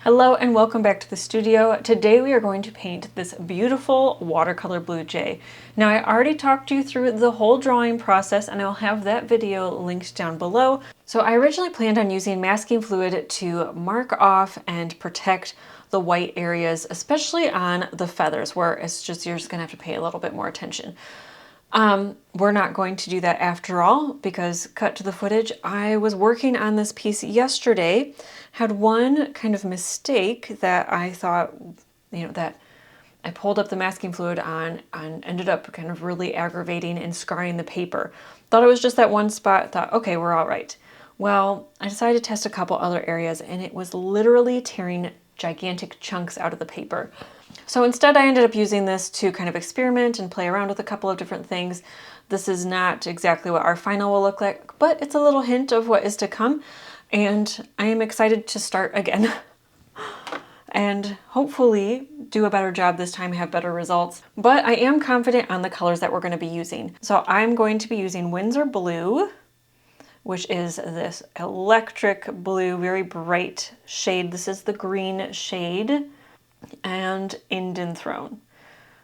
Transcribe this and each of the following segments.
Hello and welcome back to the studio. Today we are going to paint this beautiful watercolor blue jay. Now I already talked you through the whole drawing process and I'll have that video linked down below. So I originally planned on using masking fluid to mark off and protect the white areas, especially on the feathers where it's just, you're just gonna have to pay a little bit more attention. We're not going to do that after all, because cut to the footage, I was working on this piece yesterday, had one kind of mistake that I thought, that I pulled up the masking fluid on and ended up kind of really aggravating and scarring the paper. Thought it was just that one spot, thought, okay, we're all right. Well, I decided to test a couple other areas and it was literally tearing gigantic chunks out of the paper. So instead I ended up using this to kind of experiment and play around with a couple of different things. This is not exactly what our final will look like, but it's a little hint of what is to come. And I am excited to start again and hopefully do a better job this time, have better results. But I am confident on the colors that we're going to be using. So I'm going to be using Winsor Blue, which is this electric blue, very bright shade. This is the green shade, and Indian Throne.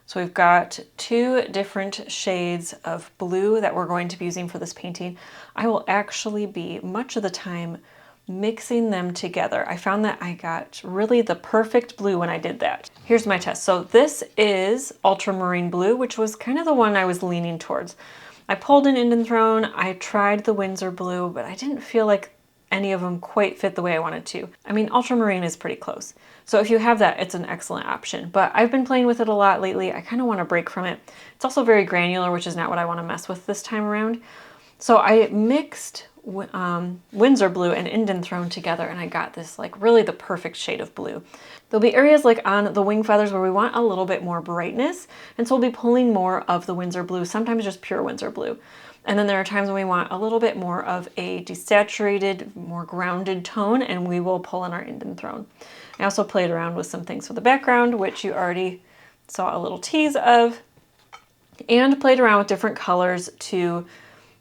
So we've got two different shades of blue that we're going to be using for this painting. I will actually be, much of the time, mixing them together. I found that I got really the perfect blue when I did that. Here's my test. So this is Ultramarine Blue, which was kind of the one I was leaning towards. I pulled an Indian Throne, I tried the Winsor Blue, but I didn't feel like any of them quite fit the way I wanted to. I mean, Ultramarine is pretty close. So if you have that, it's an excellent option. But I've been playing with it a lot lately. I kind of want to break from it. It's also very granular, which is not what I want to mess with this time around. So I mixed Winsor Blue and Indian Throne together and I got this like really the perfect shade of blue. There'll be areas like on the wing feathers where we want a little bit more brightness, and so we'll be pulling more of the Winsor Blue, sometimes just pure Winsor Blue. And then there are times when we want a little bit more of a desaturated, more grounded tone, and we will pull in our Indian Throne. I also played around with some things for the background, which you already saw a little tease of, and played around with different colors to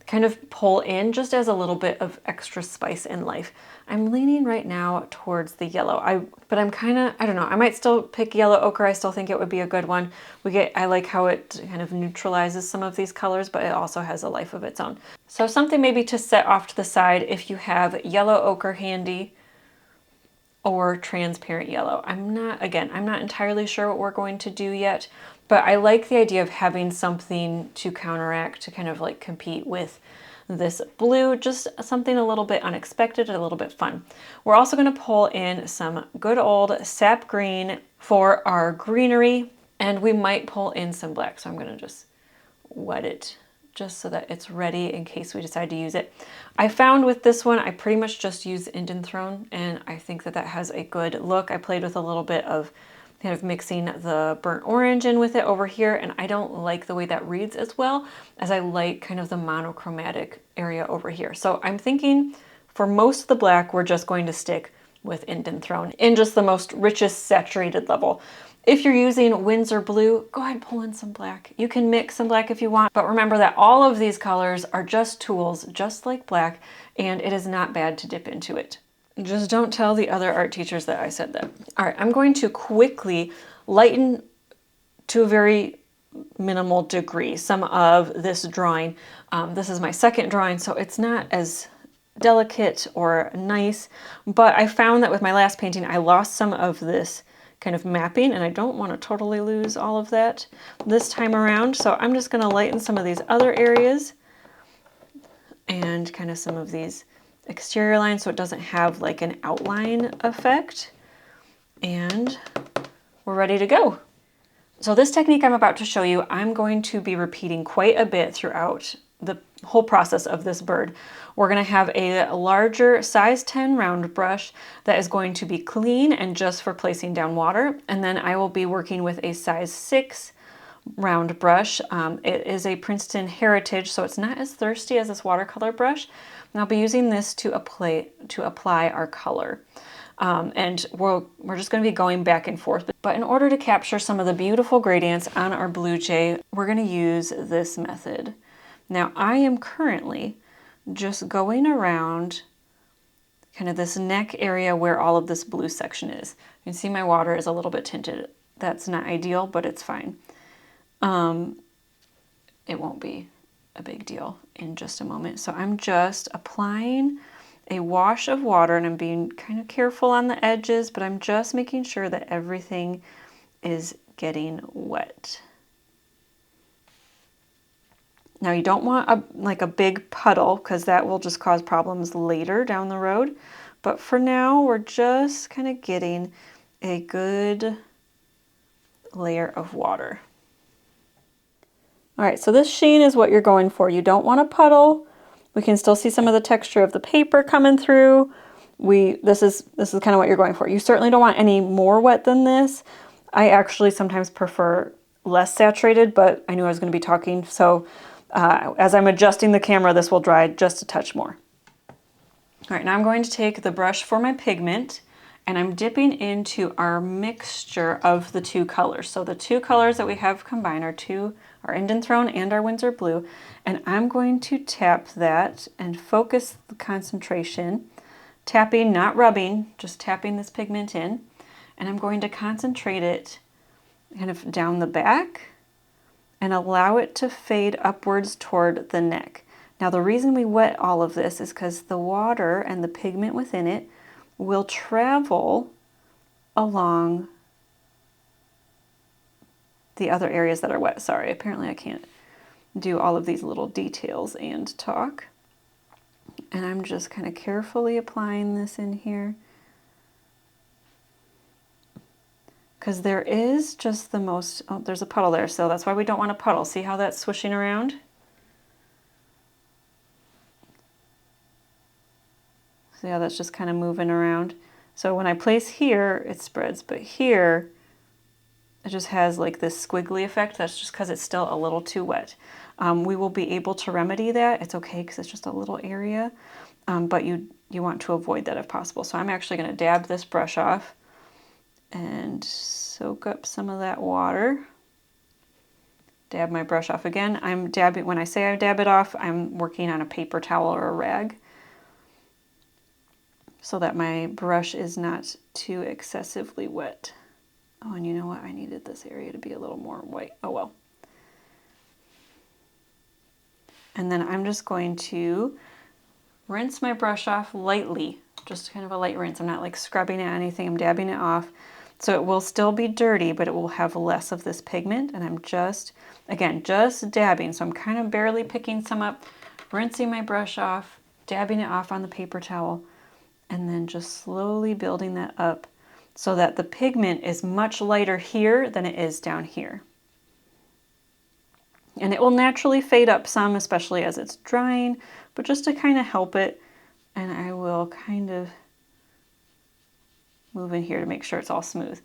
kind of pull in just as a little bit of extra spice in life. I'm leaning right now towards the yellow. But I'm kind of, I don't know, I might still pick yellow ochre. I still think it would be a good one. I like how it kind of neutralizes some of these colors, but it also has a life of its own. So something maybe to set off to the side if you have yellow ochre handy or transparent yellow. I'm not entirely sure what we're going to do yet, but I like the idea of having something to counteract, to kind of like compete with this blue, just something a little bit unexpected and a little bit fun. We're also going to pull in some good old sap green for our greenery, and we might pull in some black. So I'm going to just wet it just so that it's ready in case we decide to use it. I found with this one, I pretty much just use Indian Throne, and I think that that has a good look. I played with a little bit of kind of mixing the burnt orange in with it over here, and I don't like the way that reads as well as I like kind of the monochromatic area over here. So I'm thinking for most of the black, we're just going to stick with Indian Throne in just the most richest saturated level. If you're using Winsor Blue, go ahead and pull in some black. You can mix some black if you want, but remember that all of these colors are just tools, just like black, and it is not bad to dip into it. Just don't tell the other art teachers that I said that. All right, I'm going to quickly lighten to a very minimal degree some of this drawing. This is my second drawing, so it's not as delicate or nice, but I found that with my last painting, I lost some of this kind of mapping, and I don't want to totally lose all of that this time around. So I'm just going to lighten some of these other areas and kind of some of these exterior lines so it doesn't have like an outline effect. And we're ready to go. So this technique I'm about to show you, I'm going to be repeating quite a bit throughout the whole process of this bird. We're going to have a larger size 10 round brush that is going to be clean and just for placing down water. And then I will be working with a size 6 round brush. It is a Princeton Heritage, so it's not as thirsty as this watercolor brush. And I'll be using this to apply our color. And we're just going to be going back and forth. But in order to capture some of the beautiful gradients on our blue jay, we're going to use this method. Now I am currently just going around kind of this neck area where all of this blue section is. You can see my water is a little bit tinted. That's not ideal, but it's fine. It won't be a big deal in just a moment. So I'm just applying a wash of water, and I'm being kind of careful on the edges, but I'm just making sure that everything is getting wet. Now you don't want like a big puddle, because that will just cause problems later down the road. But for now, we're just kind of getting a good layer of water. All right, so this sheen is what you're going for. You don't want a puddle. We can still see some of the texture of the paper coming through. This is kind of what you're going for. You certainly don't want any more wet than this. I actually sometimes prefer less saturated, but I knew I was going to be talking, so as I'm adjusting the camera, this will dry just a touch more. All right, now I'm going to take the brush for my pigment, and I'm dipping into our mixture of the two colors. So the two colors that we have combined are our Indian Throne and our Winsor Blue, and I'm going to tap that and focus the concentration, tapping, not rubbing, just tapping this pigment in, and I'm going to concentrate it kind of down the back and allow it to fade upwards toward the neck. Now the reason we wet all of this is because the water and the pigment within it will travel along the other areas that are wet. Sorry, apparently I can't do all of these little details and talk. And I'm just kind of carefully applying this in here, because there is just the most, oh, there's a puddle there, so that's why we don't want a puddle. See how that's swishing around? See how that's just kind of moving around? So when I place here, it spreads, but here, it just has like this squiggly effect. That's just because it's still a little too wet. We will be able to remedy that. It's okay because it's just a little area, but you want to avoid that if possible. So I'm actually going to dab this brush off and soak up some of that water. Dab my brush off again. I'm dabbing, when I say I dab it off, I'm working on a paper towel or a rag so that my brush is not too excessively wet. Oh, and you know what? I needed this area to be a little more white. Oh well. And then I'm just going to rinse my brush off lightly, just kind of a light rinse. I'm not like scrubbing at anything, I'm dabbing it off. So it will still be dirty, but it will have less of this pigment. And I'm just, again, just dabbing. So I'm kind of barely picking some up, rinsing my brush off, dabbing it off on the paper towel, and then just slowly building that up so that the pigment is much lighter here than it is down here. And it will naturally fade up some, especially as it's drying, but just to kind of help it, and I will kind of move in here to make sure it's all smooth.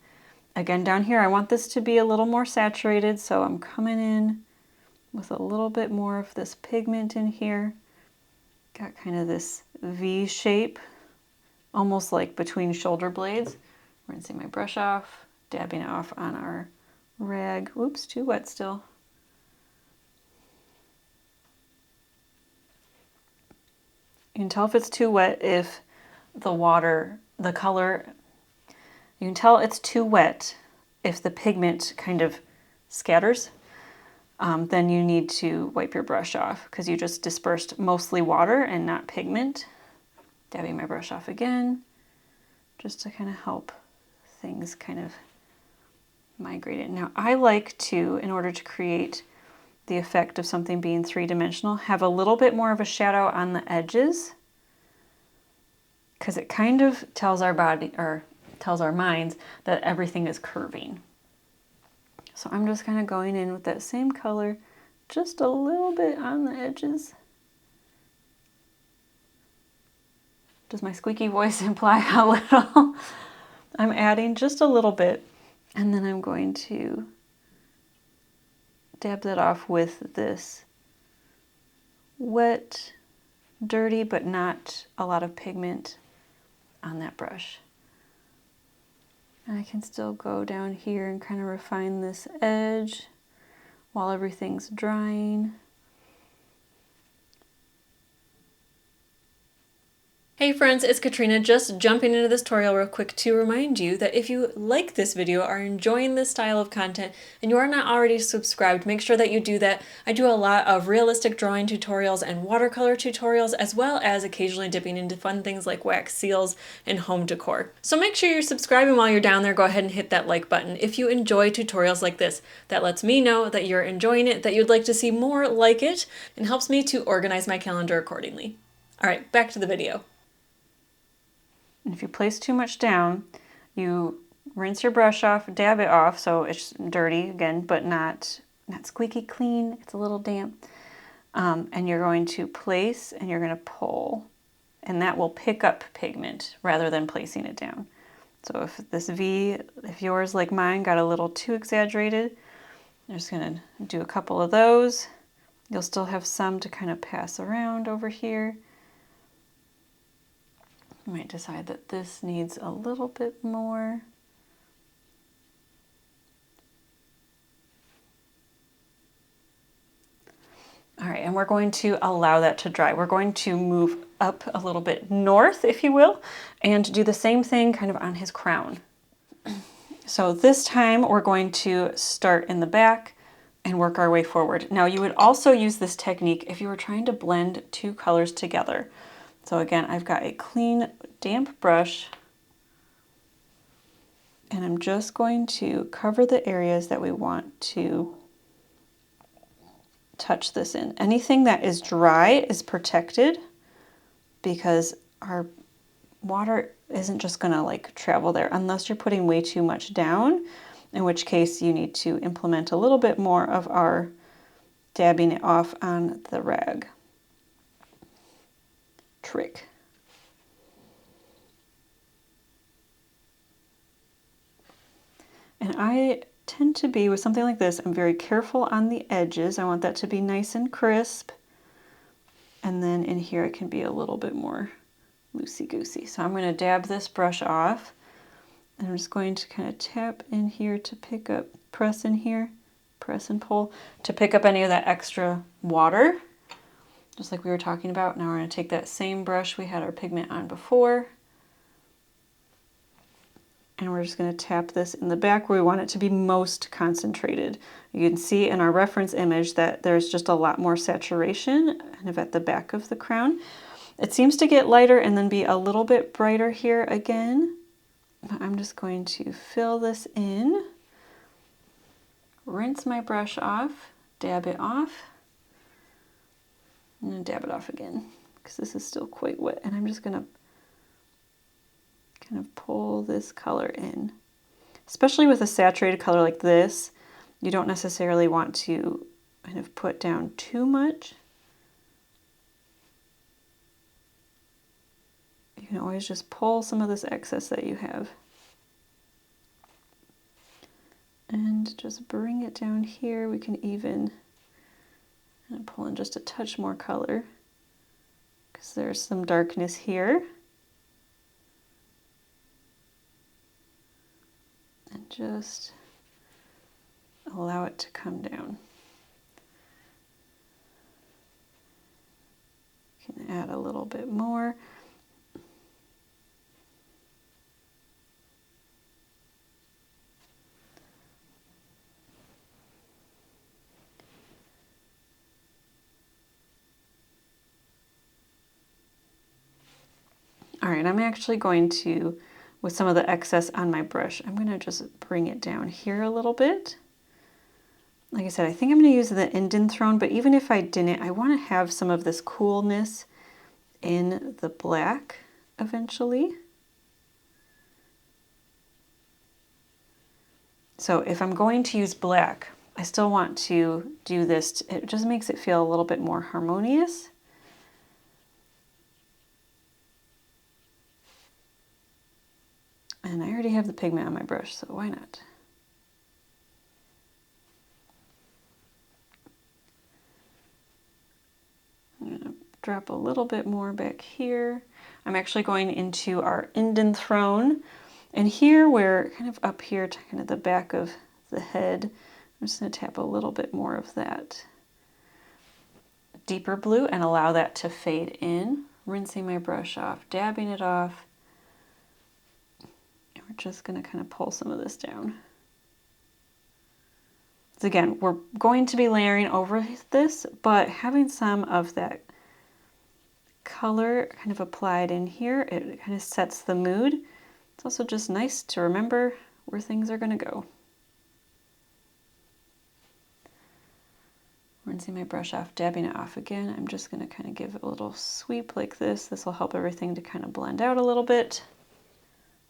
Again, down here, I want this to be a little more saturated, so I'm coming in with a little bit more of this pigment in here. Got kind of this V shape, almost like between shoulder blades. Rinsing my brush off, dabbing it off on our rag. Oops, too wet still. You can tell if it's too wet if the water, the color, you can tell it's too wet if the pigment kind of scatters. Then you need to wipe your brush off because you just dispersed mostly water and not pigment. Dabbing my brush off again, just to kind of help things kind of migrate in. Now I like to, in order to create the effect of something being three-dimensional, have a little bit more of a shadow on the edges, because it kind of tells our body, or tells our minds, that everything is curving. So I'm just kind of going in with that same color, just a little bit on the edges. Does my squeaky voice imply a little? I'm adding just a little bit, and then I'm going to dab that off with this wet, dirty, but not a lot of pigment on that brush. And I can still go down here and kind of refine this edge while everything's drying. Hey friends, it's Katrina, just jumping into this tutorial real quick to remind you that if you like this video, are enjoying this style of content, and you are not already subscribed, make sure that you do that. I do a lot of realistic drawing tutorials and watercolor tutorials, as well as occasionally dipping into fun things like wax seals and home decor. So make sure you're subscribing while you're down there. Go ahead and hit that like button if you enjoy tutorials like this. That lets me know that you're enjoying it, that you'd like to see more like it, and helps me to organize my calendar accordingly. All right, back to the video. And if you place too much down, you rinse your brush off, dab it off so it's dirty again, but not squeaky clean. It's a little damp. And you're going to place and you're going to pull, and that will pick up pigment rather than placing it down. So if this V, if yours like mine got a little too exaggerated, I'm just going to do a couple of those. You'll still have some to kind of pass around over here. You might decide that this needs a little bit more. All right, and we're going to allow that to dry. We're going to move up a little bit north, if you will, and do the same thing kind of on his crown. So this time we're going to start in the back and work our way forward. Now you would also use this technique if you were trying to blend two colors together. So again, I've got a clean, damp brush, and I'm just going to cover the areas that we want to touch this in. Anything that is dry is protected because our water isn't just gonna like travel there unless you're putting way too much down, in which case you need to implement a little bit more of our dabbing it off on the rag trick. And I tend to be, with something like this, I'm very careful on the edges. I want that to be nice and crisp. And then in here it can be a little bit more loosey-goosey. So I'm going to dab this brush off. And I'm just going to kind of tap in here to pick up, press in here, press and pull, to pick up any of that extra water. Just like we were talking about. Now we're going to take that same brush we had our pigment on before. And we're just going to tap this in the back where we want it to be most concentrated. You can see in our reference image that there's just a lot more saturation kind of at the back of the crown. It seems to get lighter and then be a little bit brighter here again. I'm just going to fill this in, rinse my brush off, dab it off, and then dab it off again because this is still quite wet. And I'm just going to kind of pull this color in. Especially with a saturated color like this, you don't necessarily want to kind of put down too much. You can always just pull some of this excess that you have. And just bring it down here. We can even pull in just a touch more color because there's some darkness here. And just allow it to come down. You can add a little bit more. All right, I'm actually going to, with some of the excess on my brush, I'm going to just bring it down here a little bit. Like I said, I think I'm going to use the indent throne, but even if I didn't, I want to have some of this coolness in the black eventually. So if I'm going to use black, I still want to do this. It just makes it feel a little bit more harmonious. And I already have the pigment on my brush, so why not? I'm going to drop a little bit more back here. I'm actually going into our indent throne. And here we're kind of up here to kind of the back of the head. I'm just going to tap a little bit more of that deeper blue and allow that to fade in. rinsing my brush off, dabbing it off. And we're just going to kind of pull some of this down. So again, we're going to be layering over this, but having some of that color kind of applied in here, it kind of sets the mood. It's also just nice to remember where things are going to go. Rinsing my brush off, dabbing it off again. I'm just going to kind of give it a little sweep like this. This will help everything to kind of blend out a little bit.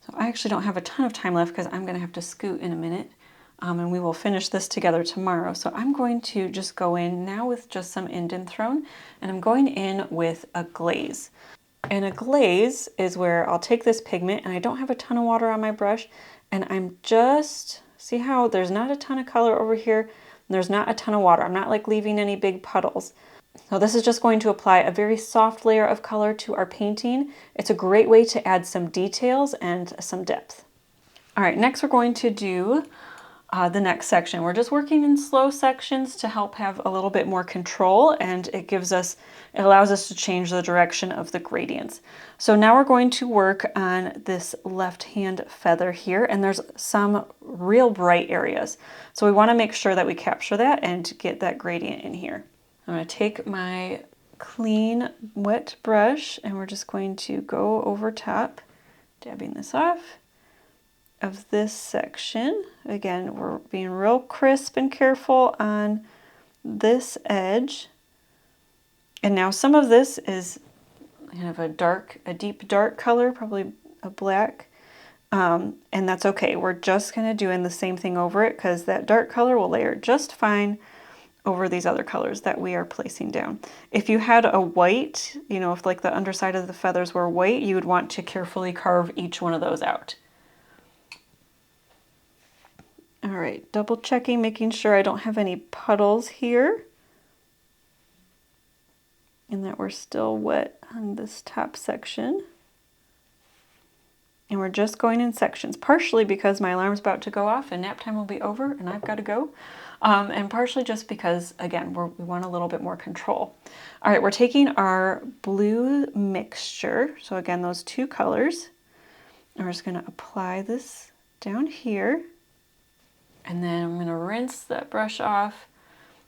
So I actually don't have a ton of time left because I'm going to have to scoot in a minute. And we will finish this together tomorrow. So I'm going to just go in now with just some indenthrone, and I'm going in with a glaze. And a glaze is where I'll take this pigment, and I don't have a ton of water on my brush, and I'm just, see how there's not a ton of color over here, and there's not a ton of water. I'm not like leaving any big puddles. So this is just going to apply a very soft layer of color to our painting. It's a great way to add some details and some depth. All right, next we're going to do the next section. We're just working in slow sections to help have a little bit more control, and it allows us to change the direction of the gradients. So now we're going to work on this left hand feather here, and there's some real bright areas. So we want to make sure that we capture that and get that gradient in here. I'm going to take my clean wet brush, and we're just going to go over top, dabbing this off of this section. Again, we're being real crisp and careful on this edge. And now some of this is kind of a deep dark color, probably a black. And that's okay. We're just kind of doing the same thing over it because that dark color will layer just fine over these other colors that we are placing down. If you had a white, if like the underside of the feathers were white, you would want to carefully carve each one of those out. All right, double checking, making sure I don't have any puddles here and that we're still wet on this top section. And we're just going in sections, partially because my alarm's about to go off and nap time will be over and I've got to go. And partially just because, again, we want a little bit more control. All right, we're taking our blue mixture. So again, those two colors. And we're just going to apply this down here. And then I'm going to rinse that brush off.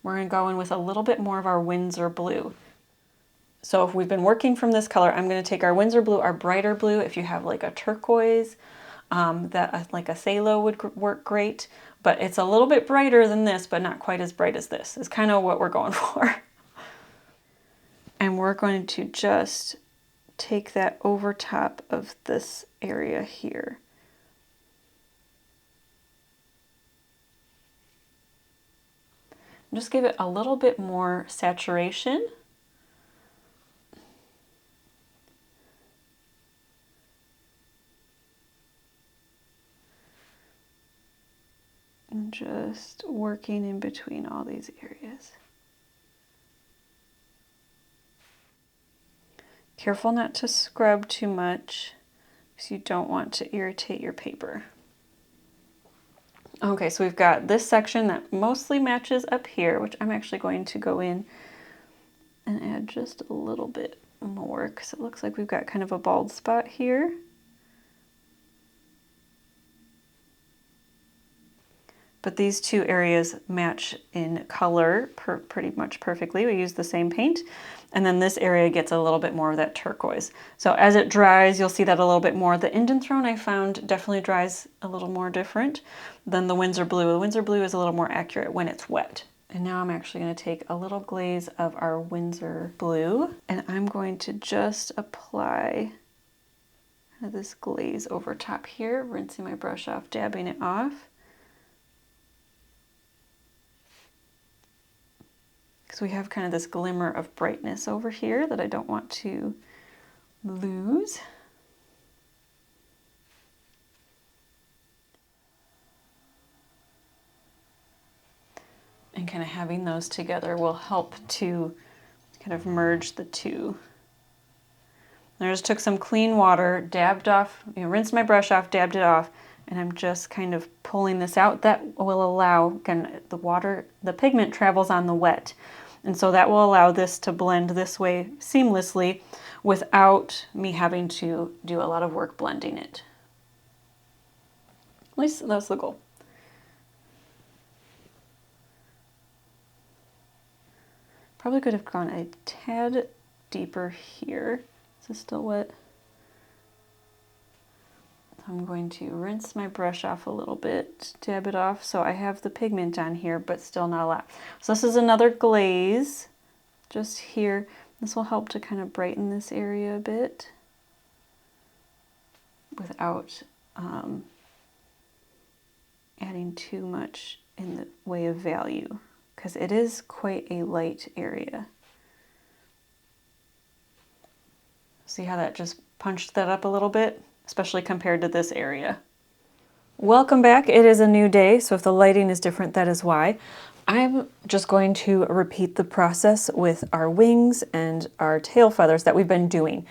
We're going to go in with a little bit more of our Winsor Blue. So if we've been working from this color, I'm going to take our Winsor Blue, our brighter blue. If you have like a turquoise, like a phthalo would work great. But it's a little bit brighter than this, but not quite as bright as this. Is kind of what we're going for. And we're going to just take that over top of this area here. Just give it a little bit more saturation. And just working in between all these areas. Careful not to scrub too much because you don't want to irritate your paper. Okay, so we've got this section that mostly matches up here, which I'm actually going to go in and add just a little bit more because it looks like we've got kind of a bald spot here. But these two areas match in color pretty much perfectly. We use the same paint. And then this area gets a little bit more of that turquoise. So as it dries, you'll see that a little bit more. The indenthrone I found definitely dries a little more different than the Winsor Blue. The Winsor Blue is a little more accurate when it's wet. And now I'm actually going to take a little glaze of our Winsor Blue, and I'm going to just apply this glaze over top here, rinsing my brush off, dabbing it off. Because we have kind of this glimmer of brightness over here that I don't want to lose. And kind of having those together will help to kind of merge the two. And I just took some clean water, dabbed off, rinsed my brush off, dabbed it off, and I'm just kind of pulling this out. That will allow, again, the pigment travels on the wet. And so that will allow this to blend this way seamlessly without me having to do a lot of work blending it. At least that's the goal. Probably could have gone a tad deeper here. Is this still wet? I'm going to rinse my brush off a little bit, dab it off so I have the pigment on here, but still not a lot. So this is another glaze just here. This will help to kind of brighten this area a bit without adding too much in the way of value, because it is quite a light area. See how that just punched that up a little bit, especially compared to this area. Welcome back. It is a new day, so if the lighting is different, that is why. I'm just going to repeat the process with our wings and our tail feathers that we've been doing.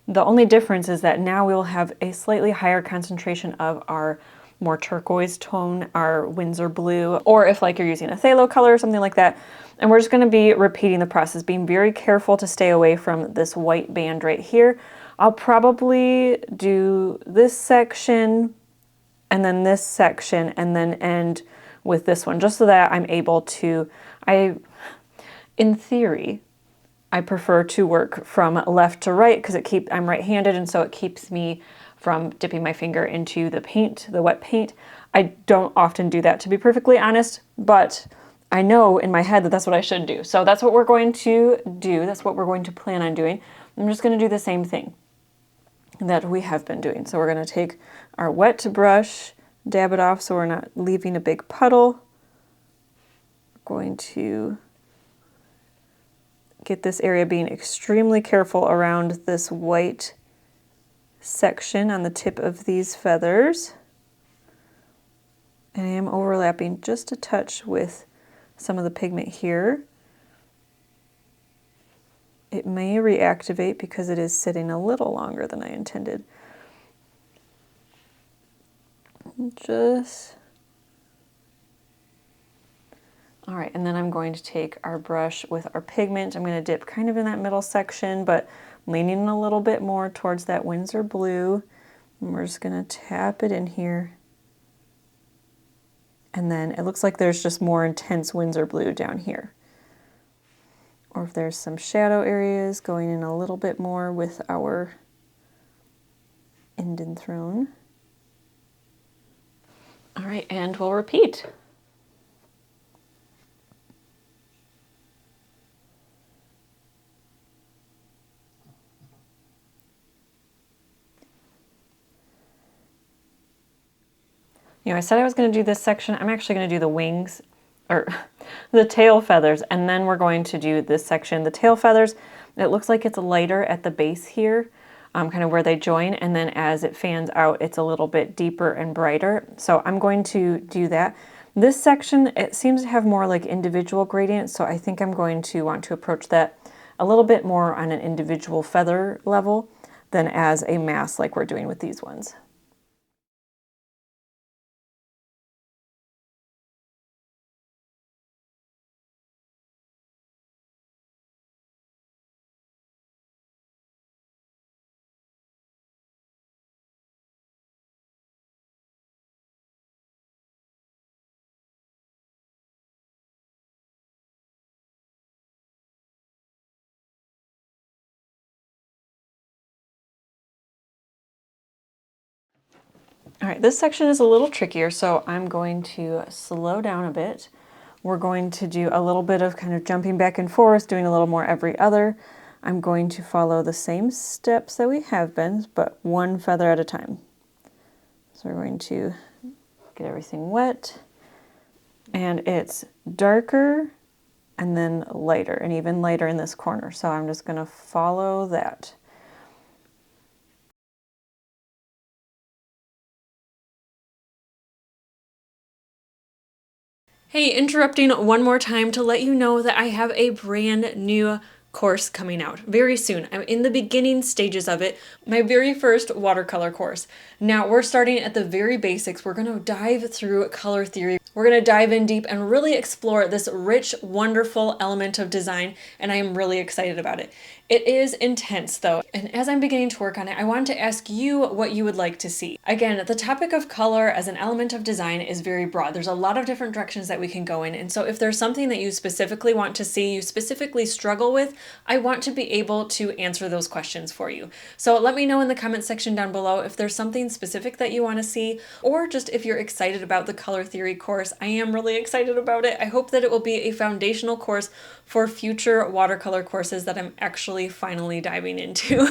The only difference is that now we'll have a slightly higher concentration of our more turquoise tone, our Winsor Blue, or if like you're using a phthalo color or something like that. And we're just going to be repeating the process, being very careful to stay away from this white band right here. I'll probably do this section and then this section and then end with this one, just so that I'm able to, in theory, I prefer to work from left to right because I'm right-handed, and so it keeps me from dipping my finger into the paint, the wet paint. I don't often do that, to be perfectly honest, but I know in my head that that's what I should do. So that's what we're going to do. That's what we're going to plan on doing. I'm just going to do the same thing that we have been doing. So we're going to take our wet brush, dab it off so we're not leaving a big puddle. We're going to get this area being extremely careful around this white section on the tip of these feathers. And I am overlapping just a touch with some of the pigment here. It may reactivate because it is sitting a little longer than I intended. All right, and then I'm going to take our brush with our pigment. I'm going to dip kind of in that middle section, but leaning a little bit more towards that Winsor Blue. And we're just going to tap it in here. And then it looks like there's just more intense Winsor Blue down here. Or if there's some shadow areas, going in a little bit more with our Indian throne. All right, and we'll repeat. You know, I said I was going to do this section. I'm actually going to do the wings, or the tail feathers, and then we're going to do this section. The tail feathers, it looks like it's lighter at the base here, kind of where they join, and then as it fans out, it's a little bit deeper and brighter. So I'm going to do that. This section, it seems to have more like individual gradients, so I think I'm going to want to approach that a little bit more on an individual feather level than as a mass like we're doing with these ones. All right, this section is a little trickier, so I'm going to slow down a bit. We're going to do a little bit of kind of jumping back and forth, doing a little more every other. I'm going to follow the same steps that we have been, but one feather at a time. So we're going to get everything wet, and it's darker and then lighter, and even lighter in this corner. So I'm just going to follow that. Hey, interrupting one more time to let you know that I have a brand new course coming out very soon. I'm in the beginning stages of it, my very first watercolor course. Now we're starting at the very basics. We're going to dive through color theory. We're going to dive in deep and really explore this rich, wonderful element of design, and I am really excited about it. It is intense though, and as I'm beginning to work on it, I wanted to ask you what you would like to see. Again, the topic of color as an element of design is very broad. There's a lot of different directions that we can go in, and so if there's something that you specifically want to see, you specifically struggle with, I want to be able to answer those questions for you. So let me know in the comment section down below if there's something specific that you want to see, or just if you're excited about the color theory course. I am really excited about it. I hope that it will be a foundational course for future watercolor courses that I'm actually finally diving into.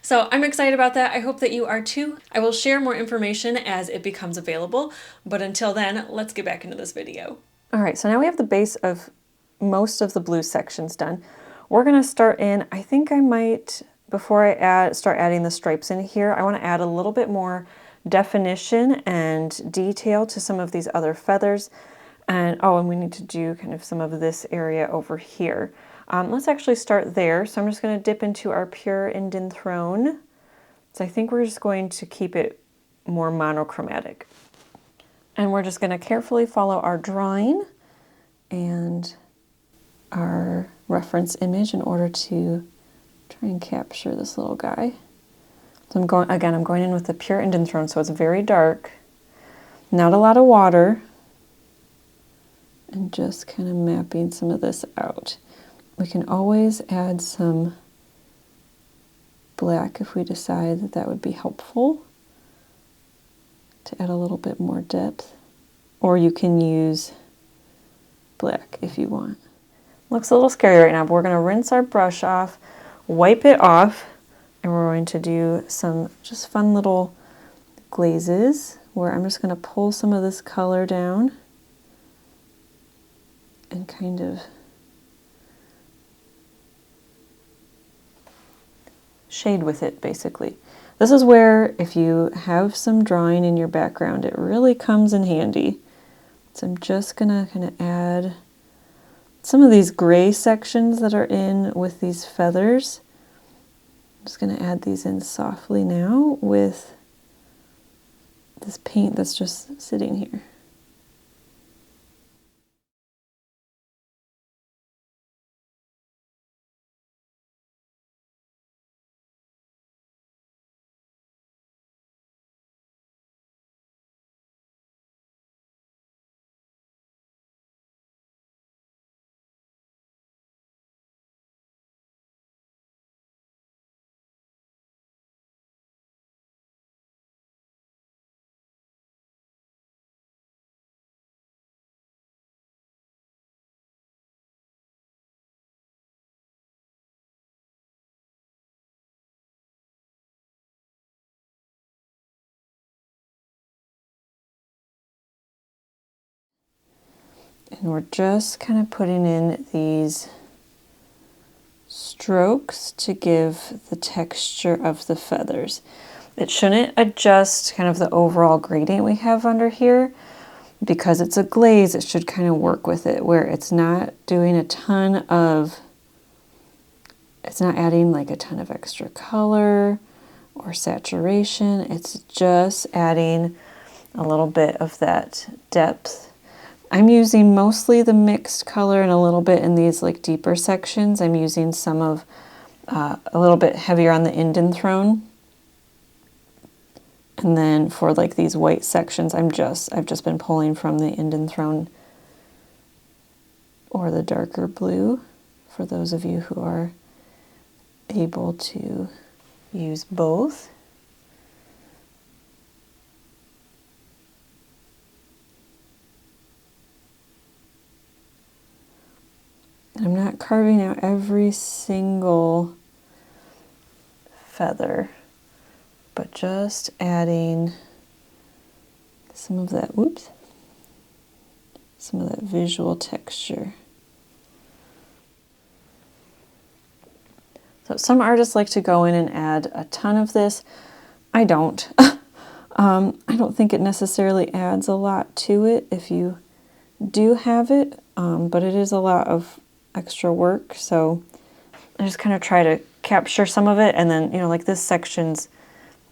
So I'm excited about that. I hope that you are too. I will share more information as it becomes available, but until then, let's get back into this video. All right, so now we have the base of most of the blue sections done. We're gonna start in, I think I might, before I start adding the stripes in here, I wanna add a little bit more definition and detail to some of these other feathers. And we need to do kind of some of this area over here. Let's actually start there. So I'm just going to dip into our pure Indian throne. So I think we're just going to keep it more monochromatic. And we're just going to carefully follow our drawing and our reference image in order to try and capture this little guy. So I'm going in with the pure Indian throne, so it's very dark, not a lot of water. And just kind of mapping some of this out. We can always add some black if we decide that that would be helpful to add a little bit more depth. Or you can use black if you want. Looks a little scary right now, but we're going to rinse our brush off, wipe it off, and we're going to do some just fun little glazes where I'm just going to pull some of this color down and kind of shade with it, basically. This is where, if you have some drawing in your background, it really comes in handy. So I'm just gonna kind of add some of these gray sections that are in with these feathers. I'm just gonna add these in softly now with this paint that's just sitting here. And we're just kind of putting in these strokes to give the texture of the feathers. It shouldn't adjust kind of the overall gradient we have under here. Because it's a glaze, it should kind of work with it, where it's not doing a ton of, it's not adding like a ton of extra color or saturation. It's just adding a little bit of that depth. I'm using mostly the mixed color and a little bit in these like deeper sections. I'm using some of a little bit heavier on the Indian throne. And then for like these white sections, I've just been pulling from the Indian throne or the darker blue for those of you who are able to use both. I'm not carving out every single feather, but just adding some of that, some of that visual texture. So some artists like to go in and add a ton of this. I don't. I don't think it necessarily adds a lot to it if you do have it, but it is a lot of extra work, so I just kind of try to capture some of it, and then, you know, like this section's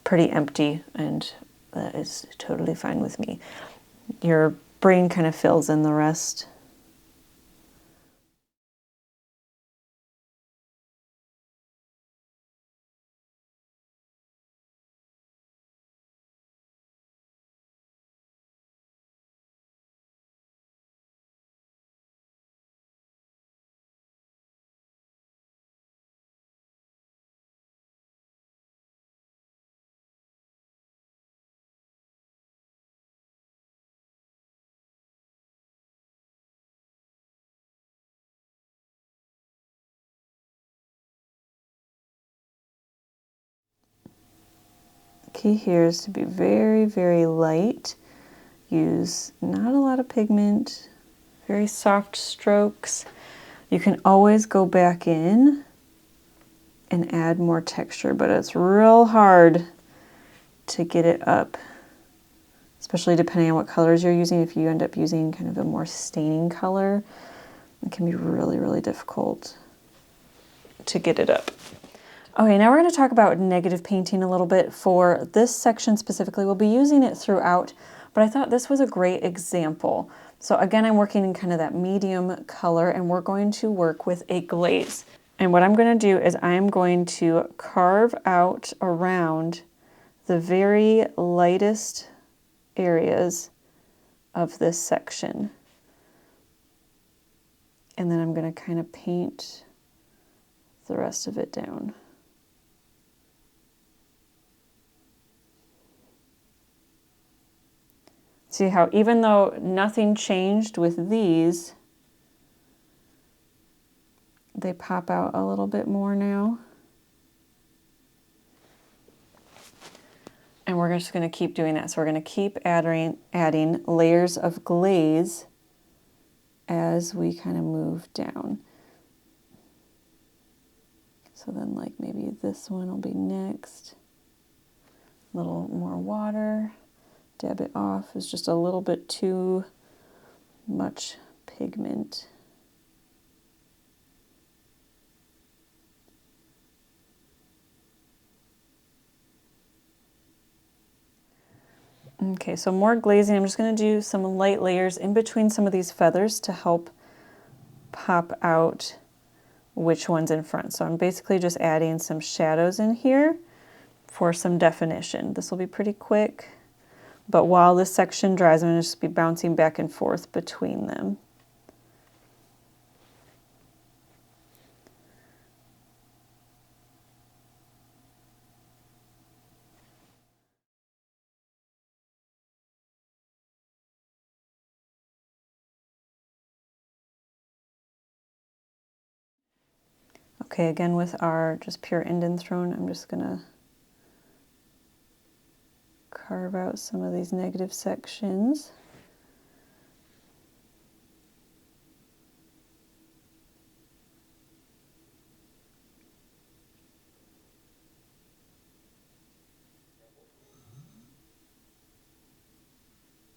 pretty empty, and that is totally fine with me. Your brain kind of fills in the rest. key here is to be very, very light. Use not a lot of pigment, very soft strokes. You can always go back in and add more texture, but it's real hard to get it up, especially depending on what colors you're using. If you end up using kind of a more staining color, it can be really, really difficult to get it up. Okay, now we're going to talk about negative painting a little bit. For this section specifically, we'll be using it throughout, but I thought this was a great example. So again, I'm working in kind of that medium color, and we're going to work with a glaze. And what I'm going to do is I'm going to carve out around the very lightest areas of this section. And then I'm going to kind of paint the rest of it down. See how even though nothing changed with these, they pop out a little bit more now. And we're just going to keep doing that. So we're going to keep adding layers of glaze as we kind of move down. So then like maybe this one will be next. A little more water. Dab it off. It's just a little bit too much pigment. Okay, so more glazing. I'm just going to do some light layers in between some of these feathers to help pop out which one's in front. So I'm basically just adding some shadows in here for some definition. This will be pretty quick, but while this section dries, I'm going to just be bouncing back and forth between them. Okay, again with our just pure indenthrone, I'm just going to carve out some of these negative sections.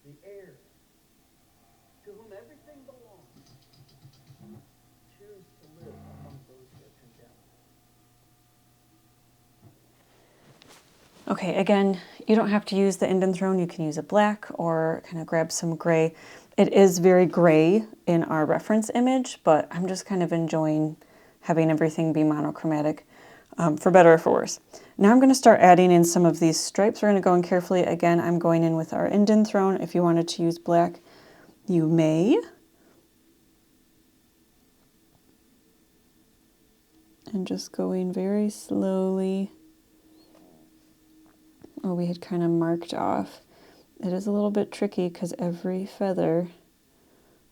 The heirs, to whom everything belongs, choose to live among those who are condemned. Okay, again, you don't have to use the indenthrone. You can use a black or kind of grab some gray. It is very gray in our reference image, but I'm just kind of enjoying having everything be monochromatic, for better or for worse. Now I'm going to start adding in some of these stripes. We're going to go in carefully. Again, I'm going in with our indenthrone. If you wanted to use black, you may. And just going very slowly. Oh, we had kind of marked off. It is a little bit tricky because every feather,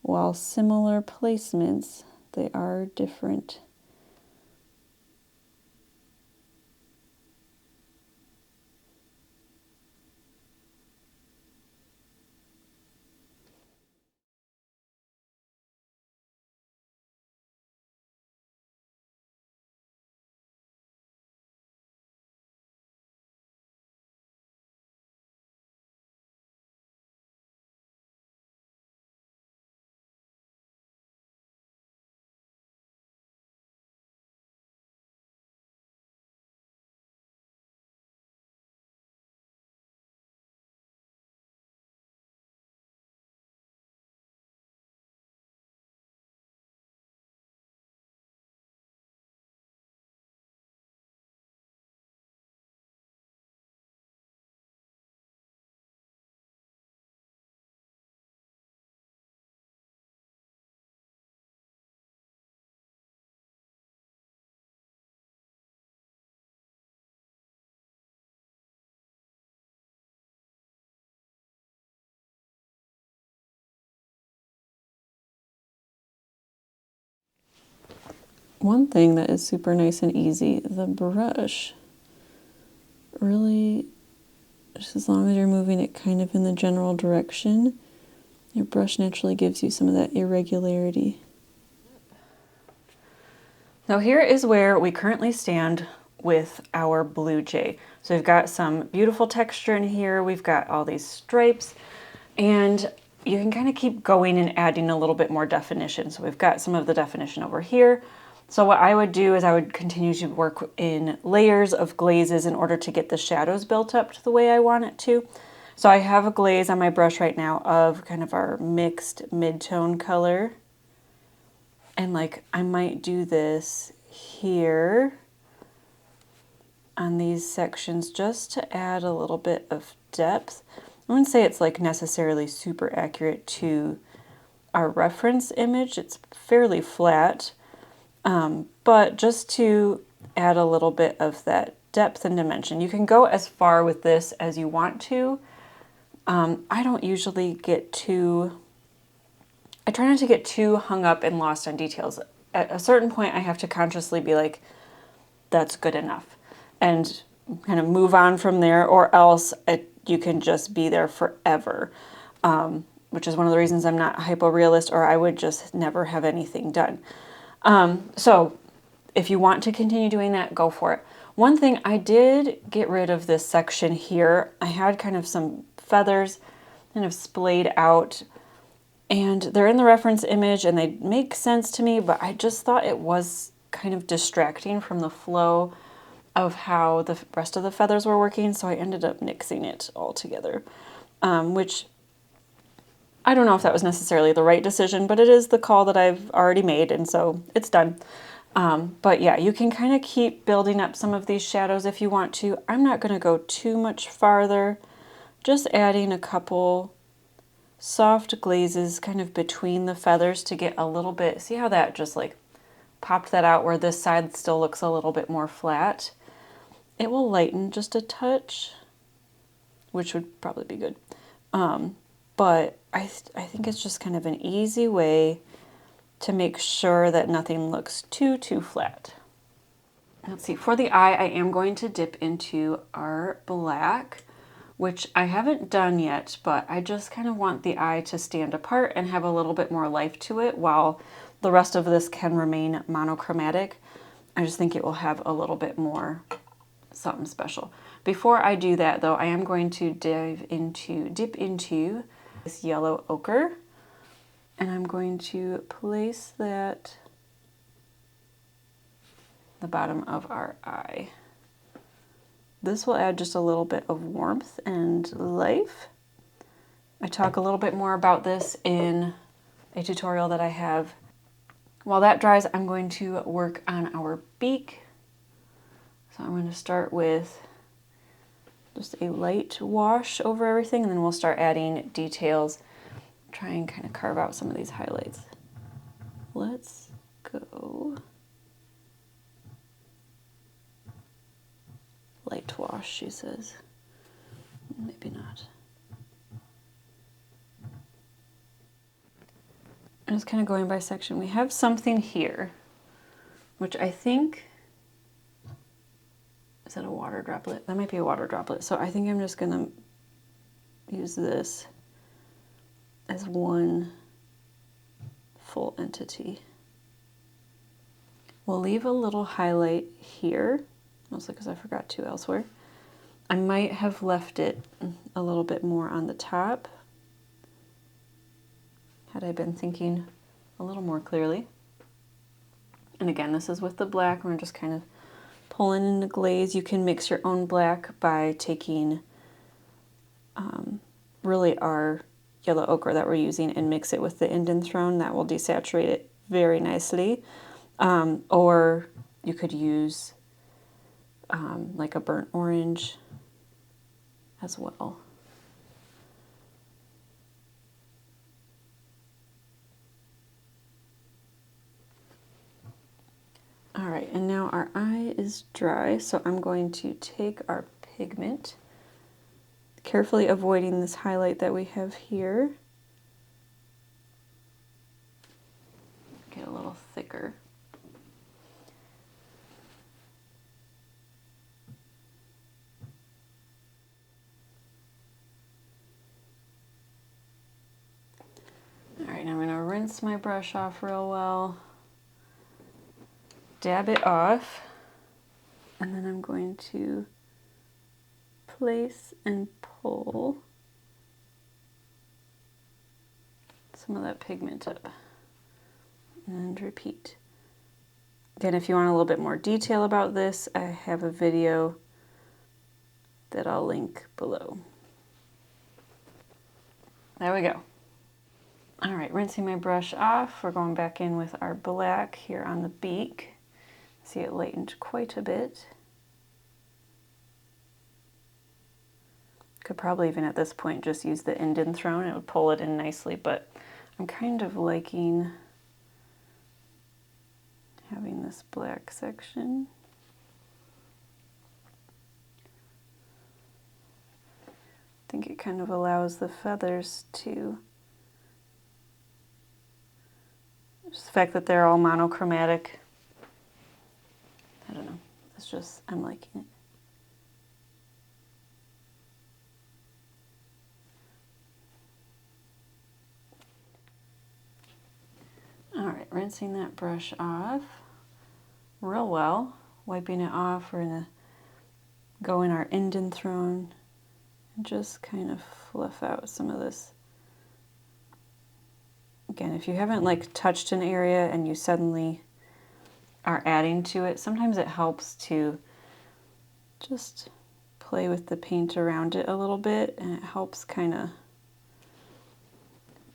while similar placements, they are different. One thing that is super nice and easy, the brush really just as long as you're moving it kind of in the general direction, your brush naturally gives you some of that irregularity. Now here is where we currently stand with our blue jay. So we've got some beautiful texture in here, we've got all these stripes, and you can kind of keep going and adding a little bit more definition. So we've got some of the definition over here. So what I would do is I would continue to work in layers of glazes in order to get the shadows built up to the way I want it to. So I have a glaze on my brush right now of kind of our mixed mid-tone color. And like I might do this here on these sections just to add a little bit of depth. I wouldn't say it's like necessarily super accurate to our reference image. It's fairly flat, but just to add a little bit of that depth and dimension. You can go as far with this as you want to. I don't usually get too, I try not to get too hung up and lost on details. At a certain point, I have to consciously be like, that's good enough, and kind of move on from there, or else you can just be there forever, which is one of the reasons I'm not a hypo-realist, or I would just never have anything done. So if you want to continue doing that, go for it. One thing, I did get rid of this section here. I had kind of some feathers kind of splayed out, and they're in the reference image and they make sense to me, but I just thought it was kind of distracting from the flow of how the rest of the feathers were working, so I ended up nixing it all together, which I don't know if that was necessarily the right decision, but it is the call that I've already made, and so it's done. But yeah, you can kind of keep building up some of these shadows if you want to. I'm not going to go too much farther, just adding a couple soft glazes kind of between the feathers to get a little bit, see how that just like popped that out where this side still looks a little bit more flat. It will lighten just a touch, which would probably be good. But I think it's just kind of an easy way to make sure that nothing looks too flat. Let's see, for the eye, I am going to dip into our black, which I haven't done yet, but I just kind of want the eye to stand apart and have a little bit more life to it while the rest of this can remain monochromatic. I just think it will have a little bit more something special. Before I do that though, I am going to dip into this yellow ochre, and I'm going to place that the bottom of our eye. This will add just a little bit of warmth and life. I talk a little bit more about this in a tutorial that I have. While that dries, I'm going to work on our beak. So I'm going to start with just a light wash over everything, and then we'll start adding details, try and kind of carve out some of these highlights. Let's go light wash, she says. Maybe not. I'm just kind of going by section. We have something here, which I think, is that a water droplet? That might be a water droplet. So I think I'm just gonna use this as one full entity. We'll leave a little highlight here, mostly because I forgot to elsewhere. I might have left it a little bit more on the top had I been thinking a little more clearly. And again, this is with the black. We're just kind of pulling in the glaze. You can mix your own black by taking really our yellow ochre that we're using and mix it with the indanthrone. That will desaturate it very nicely. Or you could use like a burnt orange as well. All right, and now our eye is dry, so I'm going to take our pigment, carefully avoiding this highlight that we have here. Get a little thicker. rinse my brush off real well, dab it off, and then I'm going to place and pull some of that pigment up and repeat. Again, if you want a little bit more detail about this, I have a video that I'll link below. There we go. All right, rinsing my brush off, we're going back in with our black here on the beak. See, it lightened quite a bit. Could probably even at this point just use the indent thrown. It would pull it in nicely, but I'm kind of liking having this black section. I think it kind of allows the feathers to, just the fact that they're all monochromatic, I don't know, it's just, I'm liking it. All right, rinsing that brush off real well, wiping it off. We're gonna go in our indent thrown and just kind of fluff out some of this. Again, if you haven't like touched an area and you suddenly are adding to it, sometimes it helps to just play with the paint around it a little bit, and it helps kind of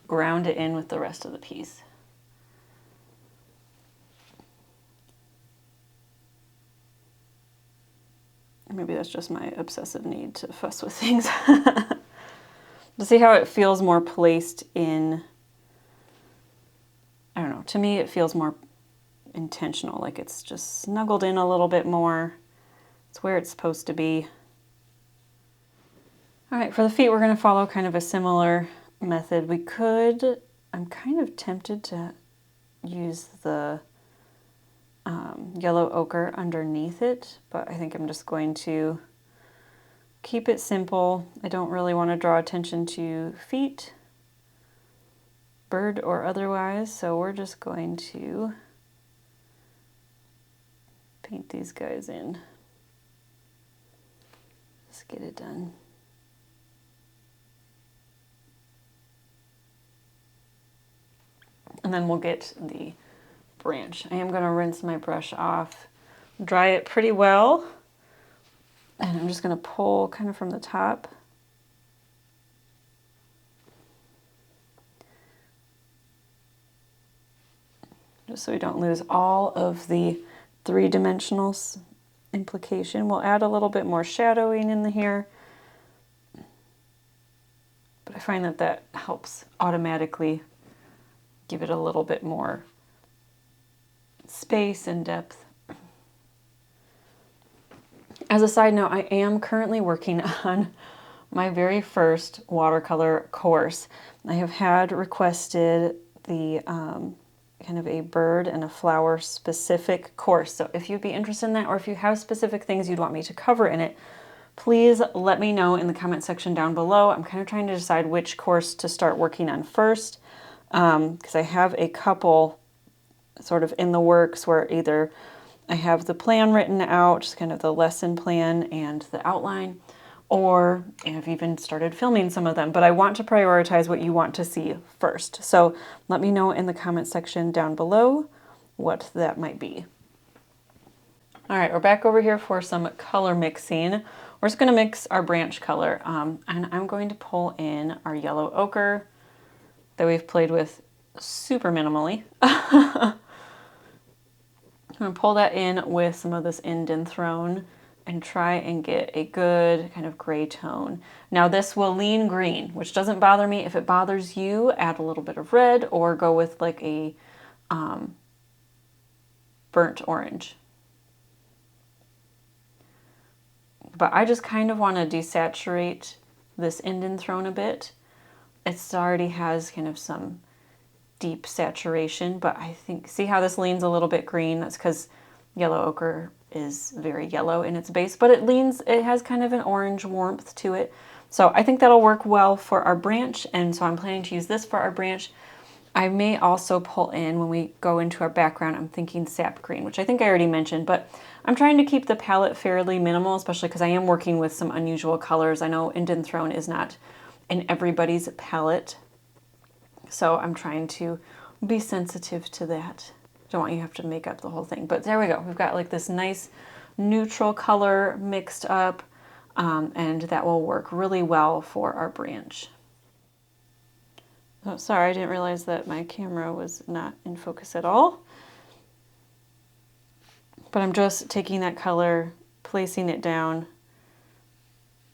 ground it in with the rest of the piece. Maybe that's just my obsessive need to fuss with things. To see how it feels more placed in, I don't know, to me it feels more intentional, like it's just snuggled in a little bit more. It's where it's supposed to be. All right, for the feet we're going to follow kind of a similar method. We could, I'm kind of tempted to use the yellow ochre underneath it, but I think I'm just going to keep it simple. I don't really want to draw attention to feet, bird or otherwise, so we're just going to paint these guys in. Just get it done. And then we'll get the branch. I am going to rinse my brush off, dry it pretty well, and I'm just going to pull kind of from the top. Just so we don't lose all of the three-dimensional implication. We'll add a little bit more shadowing in here, but I find that that helps automatically give it a little bit more space and depth. As a side note, I am currently working on my very first watercolor course. I have had requested the kind of a bird and a flower specific course. So if you'd be interested in that, or if you have specific things you'd want me to cover in it, please let me know in the comment section down below. I'm kind of trying to decide which course to start working on first, because I have a couple sort of in the works where either I have the plan written out, just kind of the lesson plan and the outline, or I've even started filming some of them, but I want to prioritize what you want to see first. So let me know in the comment section down below what that might be. All right, we're back over here for some color mixing. We're just gonna mix our branch color, and I'm going to pull in our yellow ochre that we've played with super minimally. I'm going to pull that in with some of this indent thrown and try and get a good kind of gray tone. Now this will lean green, which doesn't bother me. If it bothers you, add a little bit of red or go with like a burnt orange. But I just kind of want to desaturate this indent thrown a bit. It already has kind of some deep saturation, but I think, see how this leans a little bit green? That's because yellow ochre is very yellow in its base, but it has kind of an orange warmth to it. So I think that'll work well for our branch, and so I'm planning to use this for our branch. I may also pull in, when we go into our background, I'm thinking sap green, which I think I already mentioned, but I'm trying to keep the palette fairly minimal, especially because I am working with some unusual colors. I know Indian Throne is not in everybody's palette, so I'm trying to be sensitive to that. Don't want you to have to make up the whole thing, but there we go. We've got like this nice neutral color mixed up, and that will work really well for our branch. Oh, sorry, I didn't realize that my camera was not in focus at all. But I'm just taking that color, placing it down,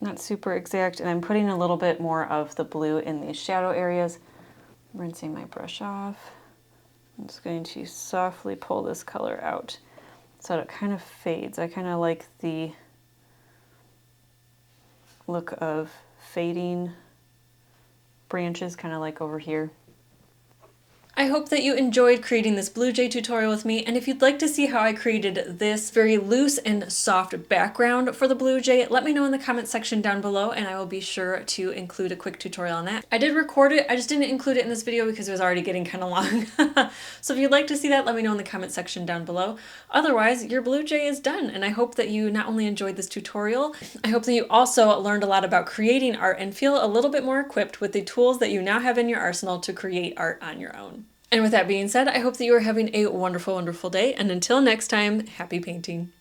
not super exact, and I'm putting a little bit more of the blue in these shadow areas. I'm rinsing my brush off. I'm just going to softly pull this color out so it kind of fades. I kind of like the look of fading branches, kind of like over here. I hope that you enjoyed creating this Blue Jay tutorial with me, and if you'd like to see how I created this very loose and soft background for the Blue Jay, let me know in the comment section down below and I will be sure to include a quick tutorial on that. I did record it, I just didn't include it in this video because it was already getting kind of long. So if you'd like to see that, let me know in the comment section down below. Otherwise, your Blue Jay is done, and I hope that you not only enjoyed this tutorial, I hope that you also learned a lot about creating art and feel a little bit more equipped with the tools that you now have in your arsenal to create art on your own. And with that being said, I hope that you are having a wonderful, wonderful day. And until next time, happy painting.